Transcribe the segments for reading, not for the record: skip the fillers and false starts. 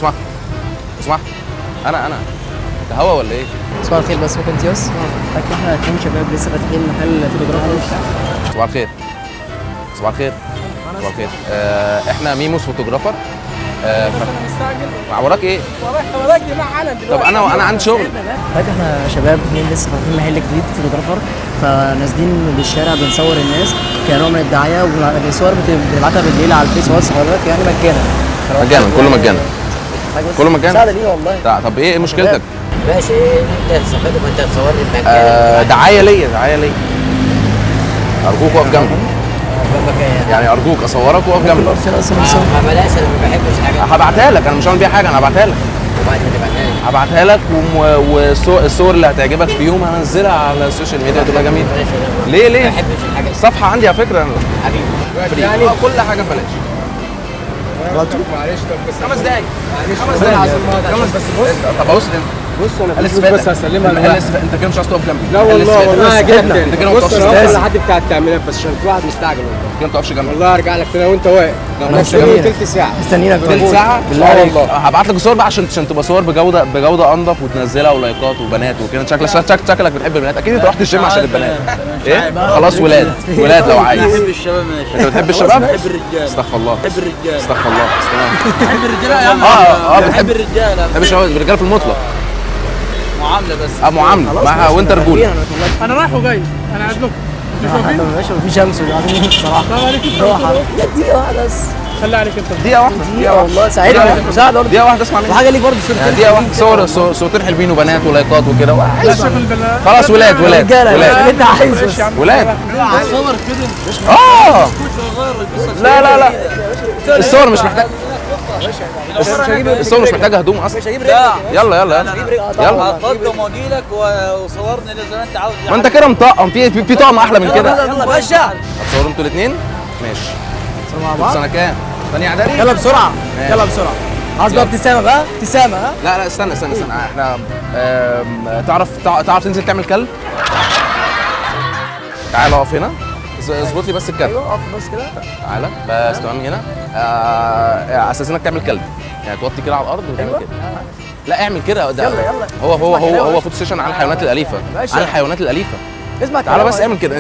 اسمع اسمع، انا انت هوا ولا ايه؟ صباح الخير، بس ممكن تيوس احنا اتنين شباب لسه فاتحين محل فوتوغرافر. صباح الخير. صباح الخير. صباح الخير. احنا ميموس فوتوغرافر. وراك ايه؟ وراك جماعه علم دلوقتي. طب انا عندي شغل. احنا شباب اتنين لسه فاتحين محل جديد فوتوغرافر، فنازلين بالشارع بنصور الناس كنوع من الدعايه، والصور بنبعتها بالليل على الفيس واتس حضرتك، يعني مجانا كله مجانا. كله مجانا. سهله لينا والله. طب ايه مشكلتك؟ ماشي، انت استفدت ما انت تصورني بمجانا. دعايه ليا. ارجوك اقف جنبي. يعني ارجوك اصورك واقف جنبي. ما بلاش، انا ما بحبش الحاجات. هبعتها لك، انا مش هعمل بيها حاجه، انا هبعتها لك. وبعدين تبعتها لي. هبعتها لك والصور اللي هتعجبك فيهم هنزلها على السوشيال ميديا وتبقى جميله. ليه؟ ما بحبش الحاجات. الصفحه عندي على فكره حبيبي يعني كل حاجه ببلاش. معلش طب بس 5 دقايق. معلش 5 دقايق. بس بص طب بص انا بس هسلمها لواحد. انت كده مش عايز تقف جنبي. لا والله جدا. انت كده ما بص تقفش انا هوصل جنبي. لحد بتاع التعميرات بس عشان في واحد مستعجل والله. كده ما تقفش جنبي. والله ارجع لك تاني وانت واقف. مستنيينك. تلت ساعه. مستنيينك تلت ساعه بالله عليك. هبعت لك الصور بقى عشان تبقى صور بجوده انضف وتنزلها ولايكات وبنات وكده. شكلك بتحب البنات اكيد. انت رحت الجيم عشان البنات. ايه خلاص ولاد لو عايز. بحب الشباب ماشي. انت بتحب الشباب؟ بحب الرجال. استغفر الله. بحب الرجال. استغفر الله. بحب الرجاله يا عم. بتحب الرجاله. بتحب الرجاله في المطلق. معامله بس. معامله معها وانت رجوله. انا رايح وجاي، انا قاعد لكم. ماشي، مفيش شمس وقاعدين بصراحه. السلام عليكم. يا دقيقه واحده بس. خلي عليك انت. دقيقه واحده. دقيقه والله ساعدني مساعده برضه. دقيقه واحده اسمع مني. وحاجه ليك برضه صورتين. دقيقه واحده صورتين حلوين وبنات ولايكات وكده. لا شوف البنات. خلاص ولاد رجاله اللي انت عايزه. ولاد. صور كده. لا الصور مش محتاج. الصور مش محتاجه هدوم اصلا. يلا هقدم واجي لك وصورني زي ما انت عاوز. ما انت كده مطقم في طقم احلى من كده. يلا باشا. هتصوروا انتوا الاثنين ماشي. مع بعض. سنه كام؟ ثانيه اعدادي. يلا بسرعه. يلا بسرعه. عايز بقى ابتسامه بقى، ابتسامه. ها لا استنى احنا تعرف تنزل تعمل كلب؟ تعال اقف هنا. اظبط لي بس الكلب. ايوه اقف بس كده. تعالى بس تمام هنا. اساسا انك تعمل كلب، يعني توطي كده على الارض وتعمل كده. لا اعمل كده. يلا هو فوتو سيشن عن الحيوانات الاليفه. ماشي. اسمع تعالى بس اعمل كده.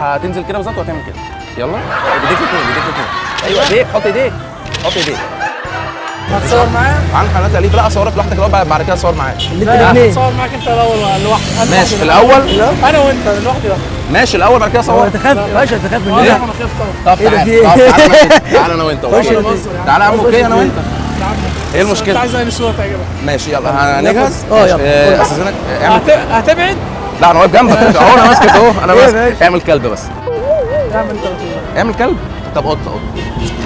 هتنزل كده بالظبط وهتعمل كده. يلا ايديك الاثنين. ايوه ايديك. حط ايديك. هتصور معايا؟ عن الحيوانات الاليفه. لا اصورك لوحدك الاول، بعد كده اصور معاك. الاثنين. هتصور معاك انت الاول لوحدك. ماشي الاول. انا وانت لوحدي بقى. ماشي الاول بعد كده اصور. تخاف يا باشا، تخاف من ايه؟ ايه؟ انا خايف طبعا. طب ايه ده في ايه؟ تعالى انا وانت. خش تعالى يا عم. اوكي انا وانت. ايه انت المشكله؟ عايز اي صوره تعجبك؟ ماشي يلا هنجهز. يلا. استاذنك اعمل. هتبعد؟ لا انا واقف جنبك اهو. انا ماسكك اهو. انا ايه ماسك. ماشي. اعمل كلب بس. اعمل انت بتقول. اعمل كلب. طب قطه.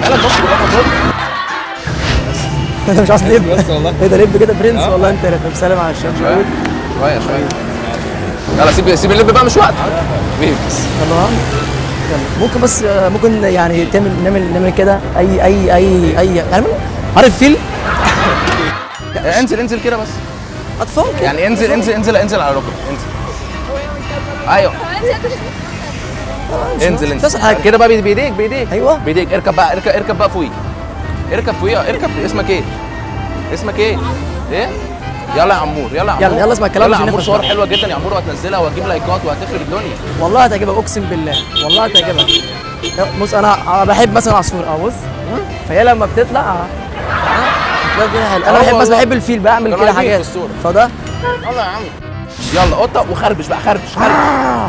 مالك بص بالراحه. انت مش عايز لب؟ بس والله. ايه ده لب كده برنس والله. انت بسلام على الشباب. شويه. يلا سيب اللب بقى، مش وقت. يلا ممكن بس ممكن يعني نعمل كده اي يعني عارف فيل. انزل كده بس. اطفال كده يعني انزل على ركبك. انزل. ايوه انزل بس حاجه كده بقى بايديك. ايوه بايديك. اركب بقى فوقيه. اركب اسمك ايه؟ ايه؟ يلا يا عمور. يلا اسمع الكلام. يلا يا عمور. صور حلوه جدا يا عمور، وهتنزلها وهتجيب لايكات وهتخرب الدنيا. والله هتعجبك اقسم بالله، والله هتعجبك. بص انا بحب مثلا عصفور. بص فهي لما بتطلع انا بحب بس بحب الفيل، بعمل كده حاجات فده. يلا يا عم. يلا قطه وخربش بقى.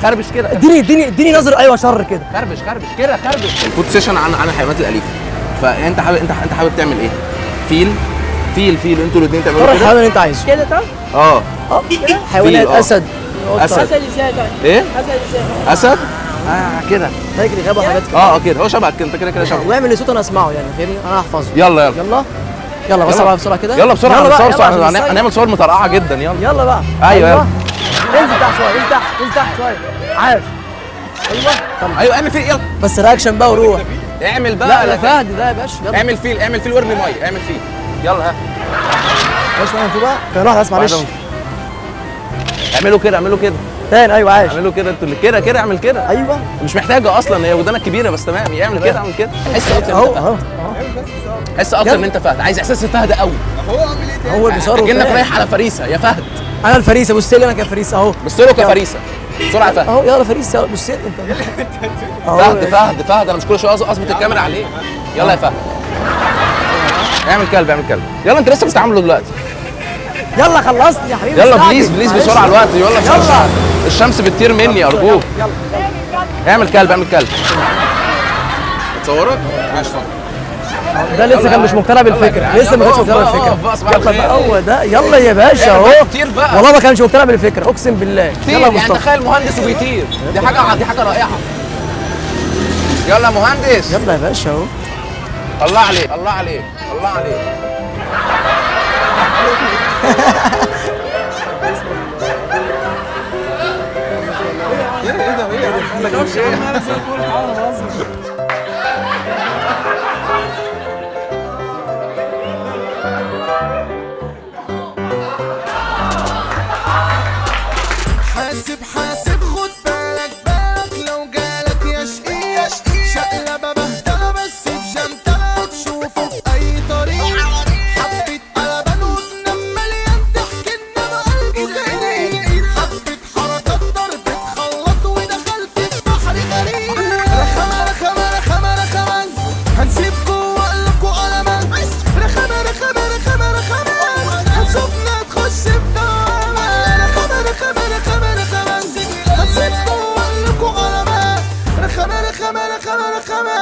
خربش كده. اديني نظر. ايوه شر كده. خربش كده. الفوتو سيشن عن الحيوانات الاليفه. فانت حابب تعمل ايه؟ فيل انتوا الاثنين تعملوا اختار كده. الحيوان اللي انت عايزه كده طب؟ كده حيوانات. اسد. اسد ازاي طيب؟ ايه؟ اسد ازاي؟ اسد كده. نجري غابه وحاجات كده. كده هو شبهك. انت كده شبهك. واعمل لي صوت انا اسمعه يعني، فاهمني؟ انا هحفظه. يلا بس بقى بسرعه كده. يلا بسرعه. بقى. هنعمل صور مطرقعه جدا. يلا بقى. ايوه. انزل تحت شويه. عارف. ايوه اعمل فيل. يلا بس رياكشن بقى وروح. اعمل بقى. لا فهد ده يا باشا. يلا اعمل فيل وارمي ميه. اعمل فيل. يلا ماشي معايا بقى. كان واحد معلش. اعملوا كده. تاني. ايوه عايش. اعملوا كده انتوا اللي كده. اعمل كده. ايوه مش محتاجه اصلا، هي ودانك كبيره بس تمام. اعمل كده. حس اهو حس اكتر ان انت فهد، عايز احساس الفهد قوي. هو المسار كأنك وفاهم. رايح على فريسه يا فهد. انا الفريسه، بص لي انا كفريسه اهو. بص له كفريسه بسرعه يا فهد. اهو يلا فريسه، يلا بص لي انت اهو. فهد انا مش كل شويه اظبط الكاميرا عليه. يلا يا فهد، اعمل كلب اعمل كلب. يلا انت لسه بتستعمله دلوقتي. يلا خلصني يا حبيبي. يلا استعجل. بليز بليز معلش. بسرعه الوقت. يلا يلا. بسرعه، الشمس بتطير مني ارجوك. يلا اعمل كلب اعمل كلب. تصورك؟ ماشي. ده لسه كان مش مقتنع بالفكره، لسه ما كانش مقتنع بالفكره. يلا بقى هو ده، يلا يا باشا اهو. كتير بقى والله ما كانش مقتنع بالفكره اقسم بالله. كتير. يلا يا يعني مصطفى. تخيل مهندس وبيطير، دي حاجه رائعه. يلا يا مهندس. يلا يا باشا اهو. الله عليك الله عليك الله عليك. حاسب حاسب خد بالك بالك لو جالك يا شقيق شقلبة بهدلة بس بجنتلة تشوفه في أي طريق حبة قلبان وجنان مليان ضحك إنما قلبه غريب حبة حركات ضرب اتخلط ودخلت في بحر غريب رخمة رخمة رخمة رخمة هنسيبكوا وقلبكوا قلمان رخمة رخمة رخمة رخمة هنشوفنا تخش في دوامة رخمة رخمة رخمة رخمة هنسيبكوا وقلبكوا قلمان رخمة رخمة رخمة رخمة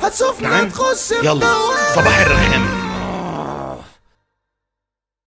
هتشوفنا تخش في يلا دوامة. صباح الرخام.